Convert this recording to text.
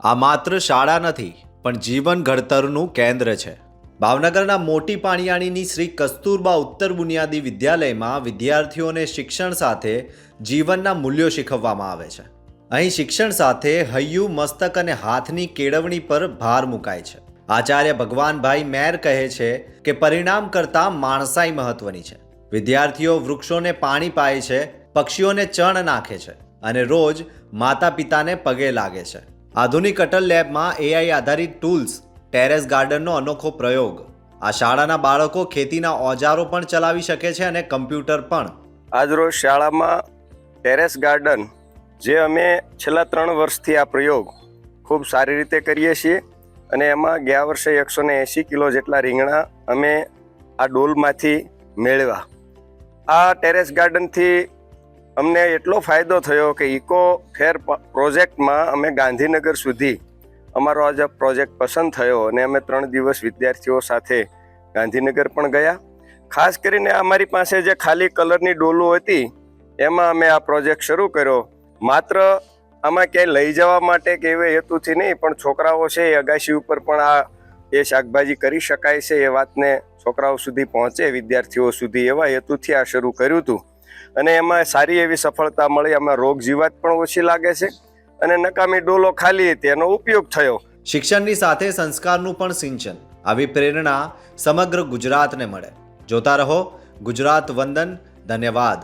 આ માત્ર શાળા નથી પણ જીવન ઘડતરનું કેન્દ્ર છે. ભાવનગરના મોટી પાણીયાણીની શ્રી કસ્તુરબા ઉત્તર બુનિયાદી વિદ્યાલયમાં વિદ્યાર્થીઓને શિક્ષણ સાથે જીવનના મૂલ્યો શીખવવામાં આવે છે. અહીં શિક્ષણ સાથે હૈયું, મસ્તક અને હાથની કેળવણી પર ભાર મુકાય છે. આચાર્ય ભગવાનભાઈ મેર કહે છે કે પરિણામ કરતાં માણસાઈ મહત્વની છે. વિદ્યાર્થીઓ વૃક્ષોને પાણી પાય છે, પક્ષીઓને ચણ નાખે છે અને રોજ માતા પિતાને પગે લાગે છે. આધુનિક અટલ લેબમાં AI આધારિત ટૂલ્સ, ટેરેસ ગાર્ડનનો અનોખો પ્રયોગ. આ શાળાના બાળકો ખેતીના ઓજારો પણ ચલાવી શકે છે અને કમ્પ્યુટર પણ. આજરોજ શાળામાં ટેરેસ ગાર્ડન, જે અમે છેલ્લા 3 વર્ષથી આ પ્રયોગ ખૂબ સારી રીતે કરીએ છીએ અને એમાં ગયા વર્ષે 180 કિલો જેટલા રીંગણા અમે આ ડોલમાંથી મેળવ્યા. આ ટેરેસ ગાર્ડનથી અમને એટલો ફાયદો થયો કે ઇકો ફેર પ્રોજેક્ટમાં અમે ગાંધીનગર સુધી અમારો આ જે પ્રોજેક્ટ પસંદ થયો અને અમે 3 દિવસ વિદ્યાર્થીઓ સાથે ગાંધીનગર પણ ગયા. ખાસ કરીને અમારી પાસે જે ખાલી કલરની ડોલો હતી એમાં અમે આ પ્રોજેક્ટ શરૂ કર્યો. માત્ર આમાં ક્યાંય લઈ જવા માટે કે એવા હેતુથી નહીં, પણ છોકરાઓ છે એ અગાશી ઉપર પણ એ શાકભાજી કરી શકાય છે એ વાતને છોકરાઓ સુધી પહોંચે, વિદ્યાર્થીઓ સુધી, એવા હેતુથી આ શરૂ કર્યું હતું અને એમાં સારી એવી સફળતા મળી. આમાં રોગ જીવાત પણ ઓછી લાગે છે અને નકામી ડોલો ખાલી હતી એનો ઉપયોગ થયો. શિક્ષણની સાથે સંસ્કારનું પણ સિંચન. આવી પ્રેરણા સમગ્ર ગુજરાતને મળે. જોતા રહો ગુજરાત વંદન. ધન્યવાદ.